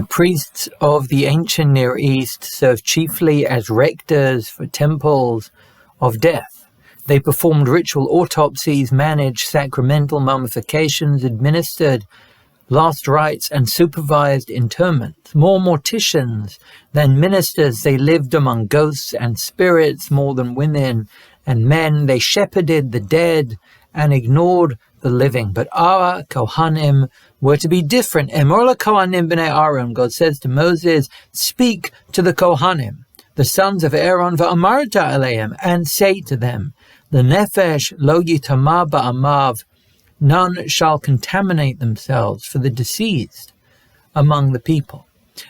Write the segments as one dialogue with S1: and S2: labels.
S1: The priests of the ancient Near East served chiefly as rectors for temples of death. They performed ritual autopsies, managed sacramental mummifications, administered last rites, and supervised interments. More morticians than ministers, they lived among ghosts and spirits more than women and men. They shepherded the dead and ignored the living. But our Kohanim were to be different. Emor Kohanim b'nei Aaron, God says to Moses, speak to the Kohanim, the sons of Aaron, va'amarta aleim, and say to them, the nefesh lo yitama ba'amav, none shall contaminate themselves for the deceased among the people.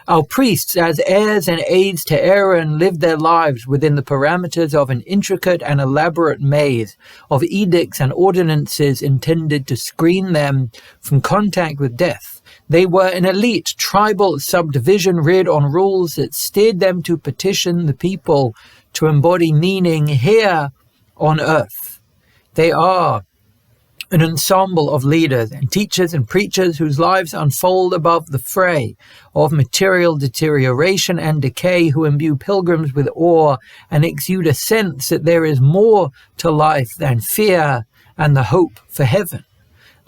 S1: Our priests, as heirs and aides to Aaron, lived their lives within the parameters of an intricate and elaborate maze of edicts and ordinances intended to screen them from contact with death. They were an elite tribal subdivision reared on rules that steered them to petition the people to embody meaning here on earth. They are an ensemble of leaders and teachers and preachers whose lives unfold above the fray of material deterioration and decay, who imbue pilgrims with awe and exude a sense that there is more to life than fear and the hope for heaven.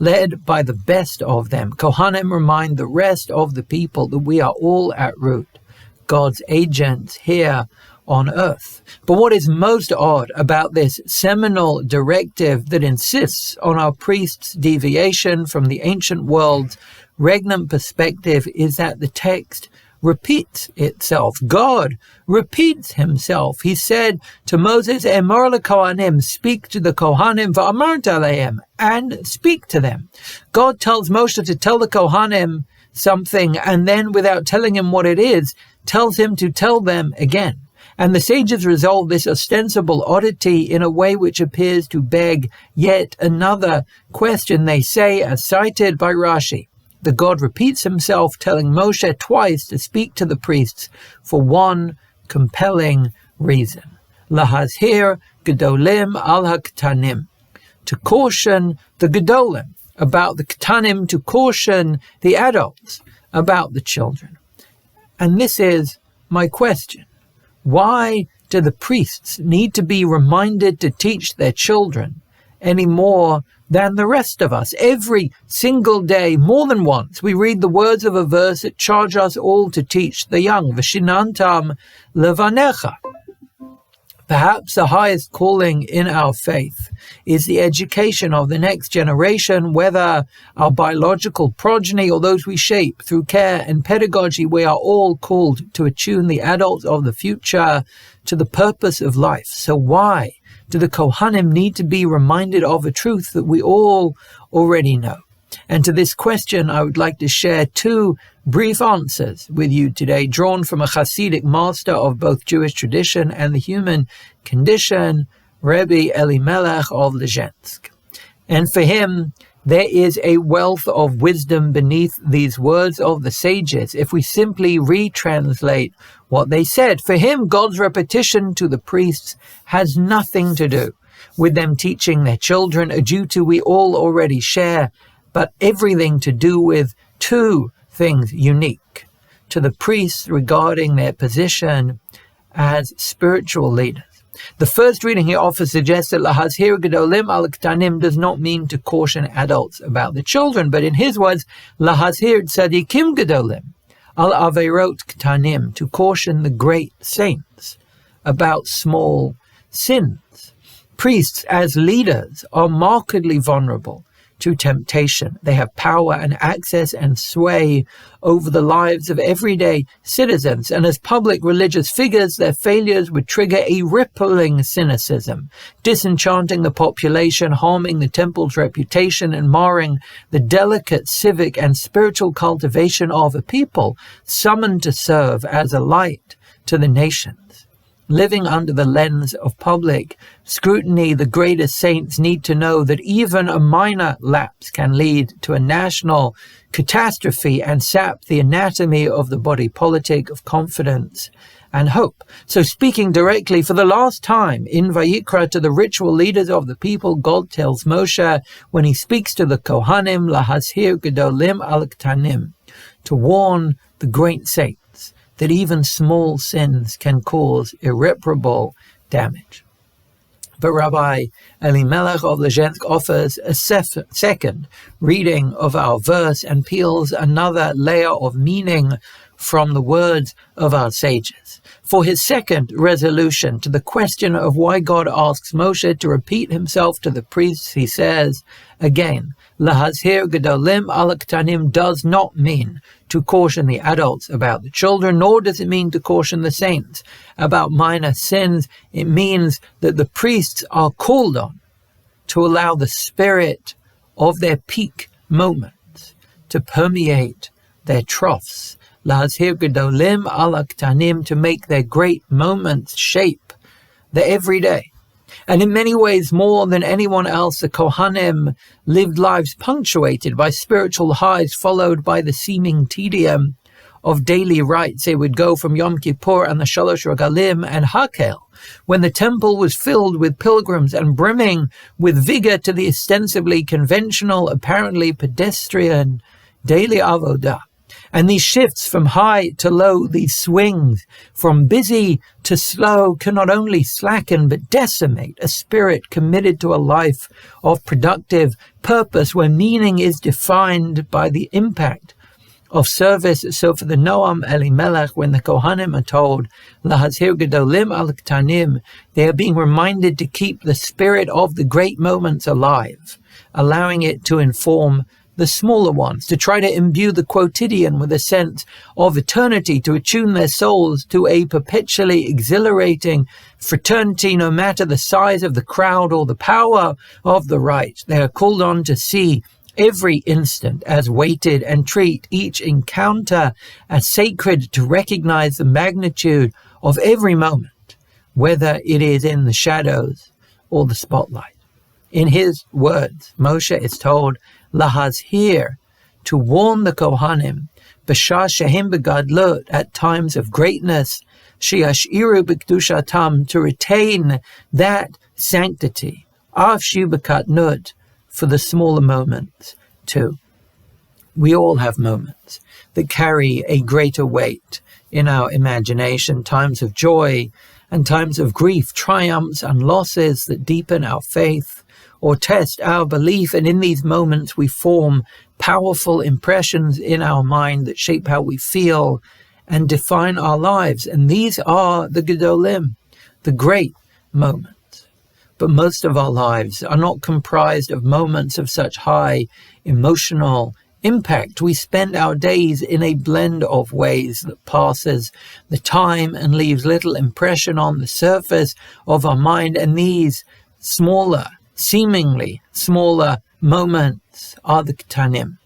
S1: Led by the best of them, Kohanim remind the rest of the people that we are all at root God's agents here on earth. But what is most odd about this seminal directive that insists on our priests' deviation from the ancient world's regnant perspective is that the text repeats itself. God repeats himself. He said to Moses, Emor Kohanim, speak to the Kohanim, va'amarta aleim, and speak to them. God tells Moshe to tell the Kohanim something, and then, without telling him what it is, tells him to tell them again. And the sages resolve this ostensible oddity in a way which appears to beg yet another question. They say, as cited by Rashi, the God repeats himself, telling Moshe twice to speak to the priests for one compelling reason. Lahazhir gedolim al haktanim, to caution the gedolim about the ktanim, to caution the adults about the children. And this is my question. Why do the priests need to be reminded to teach their children any more than the rest of us? Every single day, more than once, we read the words of a verse that charge us all to teach the young. V'shinantam levanecha. Perhaps the highest calling in our faith is the education of the next generation, whether our biological progeny or those we shape through care and pedagogy. We are all called to attune the adults of the future to the purpose of life. So why do the Kohanim need to be reminded of a truth that we all already know? And to this question, I would like to share two brief answers with you today, drawn from a Hasidic master of both Jewish tradition and the human condition, Rebbe Elimelech of Lezhensk. And for him, there is a wealth of wisdom beneath these words of the sages, if we simply retranslate what they said. For him, God's repetition to the priests has nothing to do with them teaching their children a duty we all already share, but everything to do with two things unique to the priests regarding their position as spiritual leaders. The first reading he offers suggests that lahazhir gedolim al ktanim does not mean to caution adults about the children, but in his words, lahazhir tzadikim gedolim al averot ktanim, to caution the great saints about small sins. Priests as leaders are markedly vulnerable to temptation. They have power and access and sway over the lives of everyday citizens, and as public religious figures, their failures would trigger a rippling cynicism, disenchanting the population, harming the temple's reputation, and marring the delicate civic and spiritual cultivation of a people summoned to serve as a light to the nations. Living under the lens of public scrutiny, the greatest saints need to know that even a minor lapse can lead to a national catastrophe and sap the anatomy of the body politic of confidence and hope. So speaking directly for the last time in Vayikra to the ritual leaders of the people, God tells Moshe when he speaks to the Kohanim, lahazhir gedolim al ktanim, to warn the great saints that even small sins can cause irreparable damage. But Rabbi Elimelech of Lezhensk offers a second reading of our verse and peels another layer of meaning from the words of our sages. For his second resolution to the question of why God asks Moshe to repeat himself to the priests, he says, again, Lahazhir Gedolim al Ktanim does not mean to caution the adults about the children, nor does it mean to caution the saints about minor sins. It means that the priests are called on to allow the spirit of their peak moments to permeate their troughs. Lahazhir Gedolim al Ktanim, to make their great moments shape the everyday. And in many ways, more than anyone else, the Kohanim lived lives punctuated by spiritual highs, followed by the seeming tedium of daily rites. They would go from Yom Kippur and the Shalosh Regalim and Hakel, when the temple was filled with pilgrims and brimming with vigor, to the ostensibly conventional, apparently pedestrian daily avodah. And these shifts from high to low, these swings from busy to slow, can not only slacken but decimate a spirit committed to a life of productive purpose where meaning is defined by the impact of service. So for the Noam Elimelech, when the Kohanim are told, Lahazhir Gedolim al Ktanim, they are being reminded to keep the spirit of the great moments alive, allowing it to inform the smaller ones, to try to imbue the quotidian with a sense of eternity, to attune their souls to a perpetually exhilarating fraternity, no matter the size of the crowd or the power of the rite. They are called on to see every instant as weighted and treat each encounter as sacred, to recognize the magnitude of every moment, whether it is in the shadows or the spotlight. In his words, Moshe is told, Lahazhir, to warn the Kohanim, B'shah shehem begadlut, at times of greatness, Shiashiru b'kedushatam, to retain that sanctity, Avshu b'katnut, for the smaller moments too. We all have moments that carry a greater weight in our imagination, times of joy and times of grief, triumphs and losses that deepen our faith or test our belief. And in these moments we form powerful impressions in our mind that shape how we feel and define our lives. And these are the Gedolim, the great moments. But most of our lives are not comprised of moments of such high emotional impact. We spend our days in a blend of ways that passes the time and leaves little impression on the surface of our mind. And these seemingly smaller moments are the Ktanim.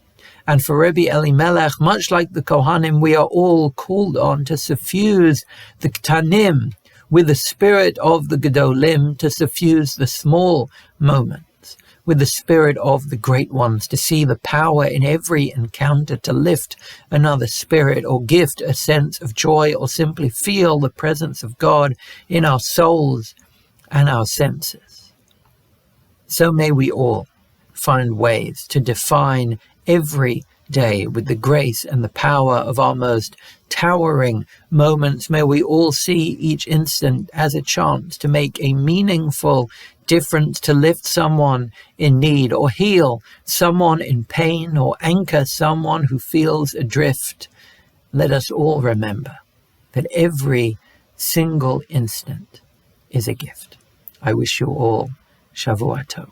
S1: And for Rabbi Elimelech, much like the Kohanim, we are all called on to suffuse the Ktanim with the spirit of the Gedolim, to suffuse the small moments with the spirit of the great ones, to see the power in every encounter, to lift another spirit or gift a sense of joy, or simply feel the presence of God in our souls and our senses. So may we all find ways to define every day with the grace and the power of our most towering moments. May we all see each instant as a chance to make a meaningful difference, to lift someone in need, or heal someone in pain, or anchor someone who feels adrift. Let us all remember that every single instant is a gift. I wish you all Shavua Tov.